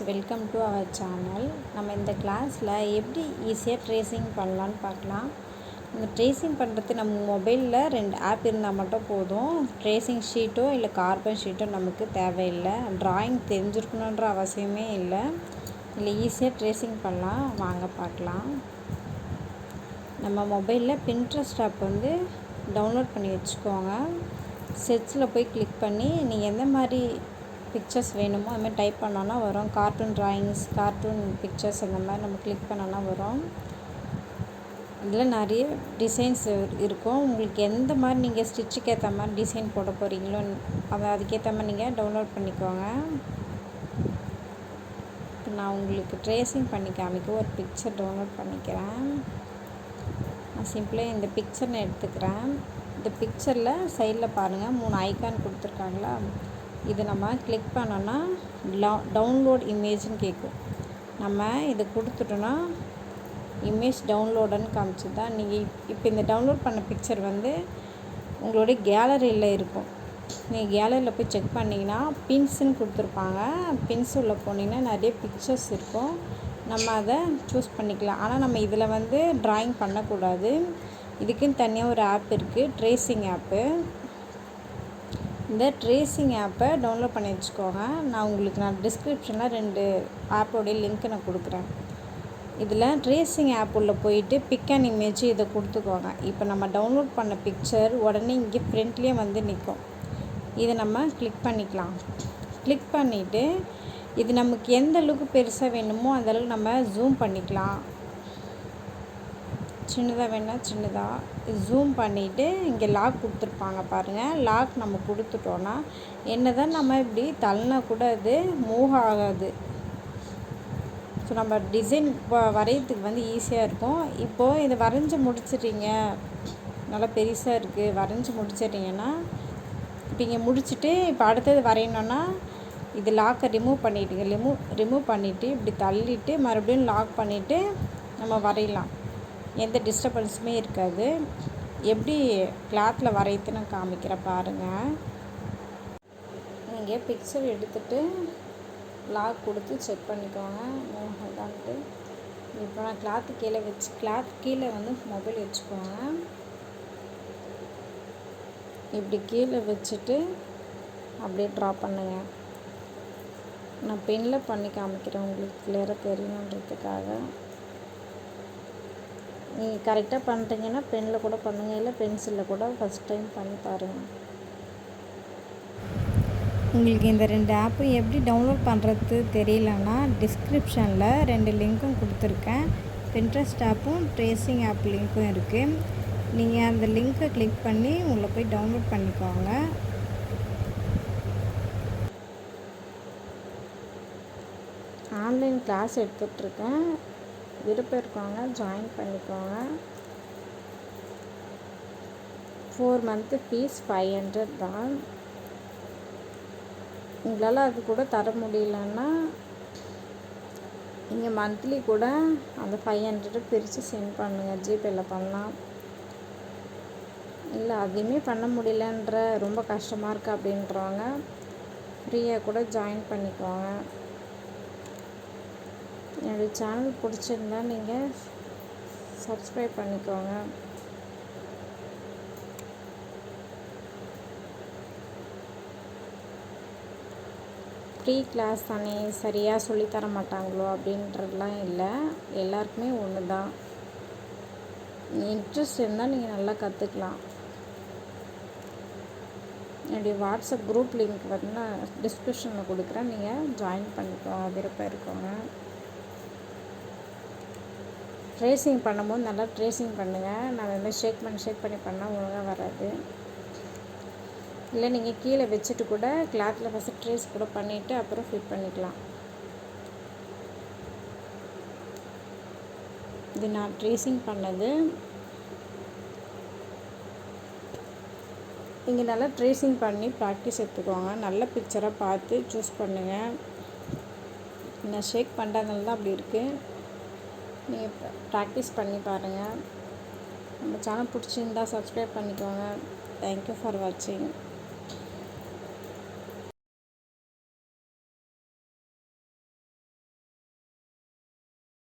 Welcome to our channel. நம்ம இந்த கிளாஸில் எப்படி ஈஸியாக ட்ரேசிங் பண்ணலான்னு பார்க்கலாம். இந்த ட்ரேசிங் பண்ணுறது நம்ம மொபைலில் 2 ஆப் இருந்தால் மட்டும் போதும். ட்ரேசிங் ஷீட்டோ இல்லை கார்பன் ஷீட்டோ நமக்கு தேவையில்லை. ட்ராயிங் தெரிஞ்சிருக்கணுன்ற அவசியமே இல்லை. இல்லை ஈஸியாக ட்ரேசிங் பண்ணலாம். வாங்க பார்க்கலாம். நம்ம மொபைலில் பின்ட்ரெஸ்ட் ஆப் டவுன்லோட் பண்ணி வச்சுக்கோங்க. செர்ச்சில் போய் கிளிக் பண்ணி நீங்கள் எந்த மாதிரி பிக்சர்ஸ் வேணுமோ அது மாதிரி டைப் பண்ணோன்னா வரும். கார்ட்டூன் ட்ராயிங்ஸ், கார்ட்டூன் பிக்சர்ஸ் அந்த மாதிரி நம்ம கிளிக் பண்ணோன்னா வரும். இதில் நிறைய டிசைன்ஸ் இருக்கும். உங்களுக்கு எந்த மாதிரி நீங்கள் ஸ்டிச்சுக்கு ஏற்ற மாதிரி டிசைன் போட போகிறீங்களோ அதுக்கேற்ற மாதிரி நீங்கள் டவுன்லோட் பண்ணிக்கோங்க. இப்போ நான் உங்களுக்கு ட்ரேசிங் பண்ணி காமிக்க ஒரு பிக்சர் டவுன்லோட் பண்ணிக்கிறேன். நான் சிம்பிளாக இந்த பிக்சர் நான் எடுத்துக்கிறேன். இந்த பிக்சரில் சைடில் பாருங்கள் 3 ஐக்கான் கொடுத்துருக்காங்களா, இது நம்ம கிளிக் பண்ணோன்னா டவுன்லோட் இமேஜ்னு கேட்கும். நம்ம இதை கொடுத்துட்டோன்னா இமேஜ் டவுன்லோடுன்னு காமிச்சு தான் நீங்கள் இப்போ இந்த டவுன்லோட் பண்ண பிக்சர் உங்களுடைய கேலரியில் இருக்கும். நீங்கள் கேலரியில் போய் செக் பண்ணிங்கன்னா பின்ஸுன்னு கொடுத்துருப்பாங்க. பின்ஸ் உள்ள போனீங்கன்னா நிறைய பிக்சர்ஸ் இருக்கும். நம்ம அதை சூஸ் பண்ணிக்கலாம். ஆனால் நம்ம இதில் ட்ராயிங் பண்ணக்கூடாது. இதுக்குன்னு தனியாக ஒரு ஆப் இருக்குது, ட்ரேசிங் ஆப்பு. இந்த ட்ரேசிங் ஆப்பை டவுன்லோட் பண்ணி வச்சுக்கோங்க. நான் டிஸ்கிரிப்ஷனில் 2 ஆப்போடைய லிங்க்கு நான் கொடுக்குறேன். இதில் ட்ரேசிங் ஆப் உள்ள போயிட்டு பிக் அண்ட் இமேஜ் இதை கொடுத்துக்கோங்க. இப்போ நம்ம டவுன்லோட் பண்ண பிக்சர் உடனே இங்கே ஃப்ரண்ட்லேயே நிற்கும். இதை நம்ம கிளிக் பண்ணிக்கலாம். கிளிக் பண்ணிவிட்டு இது நமக்கு எந்த அளவுக்கு பெருசாக வேணுமோ அந்தளவுக்கு நம்ம ஜூம் பண்ணிக்கலாம். சின்னதாக வேணால் சின்னதாக ஜூம் பண்ணிவிட்டு இங்கே லாக் கொடுத்துருப்பாங்க பாருங்கள். லாக் நம்ம கொடுத்துட்டோன்னா என்ன தான் நம்ம இப்படி தள்ளினா கூட அது மூவ் ஆகாது. ஸோ நம்ம டிசைன் வரைகிறதுக்கு ஈஸியாக இருக்கும். இப்போது இதை வரைஞ்சி முடிச்சிட்டிங்க, நல்லா பெருசாக இருக்குது, வரைஞ்சி முடிச்சிட்டிங்கன்னா இப்போ இங்கே முடிச்சுட்டு இப்போ அடுத்தது வரையணுன்னா இது லாக்கை ரிமூவ் பண்ணிவிட்டுங்க. ரிமூவ் பண்ணிவிட்டு இப்படி தள்ளிவிட்டு மறுபடியும் லாக் பண்ணிவிட்டு நம்ம வரையலாம். எந்த டிஸ்டர்பன்ஸுமே இருக்காது. எப்படி கிளாத்தில் வரையுது நான் காமிக்கிறேன் பாருங்கள். நீங்கள் பிக்சர் எடுத்துகிட்டு லாக் கொடுத்து செக் பண்ணிக்கோங்க. அதான்ட்டு இப்போ நான் கிளாத் கீழே மொபைல் வச்சுக்கோங்க. இப்படி கீழே வச்சுட்டு அப்படியே ட்ரா பண்ணுங்கள். நான் பெனில் பண்ணி காமிக்கிறேன், உங்களுக்கு கிளியராக தெரியணுன்றதுக்காக. நீங்கள் கரெக்டாக பண்ணுறீங்கன்னா பெனில் கூட பண்ணுங்கள், இல்லை பென்சிலில் கூட ஃபஸ்ட் டைம் பண்ணி பாருங்கள். உங்களுக்கு இந்த 2 ஆப்பும் எப்படி டவுன்லோட் பண்ணுறது தெரியலன்னா டிஸ்கிரிப்ஷனில் 2 லிங்க்கும் கொடுத்துருக்கேன். பின்ட்ரெஸ்ட் ஆப்பும் ட்ரேசிங் ஆப் லிங்க்கும் இருக்குது. நீங்கள் அந்த லிங்க்கை கிளிக் பண்ணி உங்களை போய் டவுன்லோட் பண்ணிக்கோங்க. ஆன்லைன் கிளாஸ் எடுத்துகிட்ருக்கேன். விருப்பம் இருக்கவங்க ஜாயின் பண்ணிக்கோங்க. 4 மந்த்து ஃபீஸ் 500 தான். உங்களால் அது கூட தர முடியலன்னா நீங்கள் மந்த்லி கூட அந்த 500 பிரித்து சென்ட் பண்ணுங்கள். ஜிபேயில் பண்ணலாம். இல்லை அதையுமே பண்ண முடியலன்ற ரொம்ப கஷ்டமாக இருக்குது அப்படின்றவங்க ஃப்ரீயாக கூட ஜாயின் பண்ணிக்கோங்க. என்னுடைய சேனல் பிடிச்சிருந்தா நீங்கள் சப்ஸ்கிரைப் பண்ணிக்கோங்க. ஃப்ரீ கிளாஸ் தானே, சரியாக சொல்லித்தர மாட்டாங்களோ அப்படின்றதுலாம் இல்லை. எல்லாருக்குமே ஒன்று தான். இன்ட்ரெஸ்ட் இருந்தால் நீங்கள் நல்லா கற்றுக்கலாம். என்னுடைய வாட்ஸ்அப் குரூப் லிங்க் நான் டிஸ்கிரிப்ஷனில் கொடுக்குறேன். நீங்கள் ஜாயின் பண்ணிக்கோங்க விருப்பம் இருக்கவங்க. ட்ரேசிங் பண்ணும்போது நல்லா ட்ரேசிங் பண்ணுங்கள். நான் ஷேக் பண்ணி பண்ணால் ஒழுங்காக வராது. இல்லை நீங்கள் கீழே வச்சுட்டு கூட கிளாத்தில் ஃபஸ்ட்டு ட்ரேஸ் கூட பண்ணிவிட்டு அப்புறம் ஃபிட் பண்ணிக்கலாம். இது நான் ட்ரேசிங் பண்ணது. நீங்கள் நல்லா ட்ரேசிங் பண்ணி ப்ராக்டிஸ் எடுத்துக்கோங்க. நல்ல பிக்சராக பார்த்து சூஸ் பண்ணுங்கள். நான் ஷேக் பண்ணுறதுனால தான் அப்படி இருக்குது. நீங்கள் ப்ராக்டிஸ் பண்ணி பாருங்கள். நம்ம சேனல் பிடிச்சிருந்தா சப்ஸ்கிரைப் பண்ணிக்கோங்க. தேங்க்யூ ஃபார் வாட்சிங்.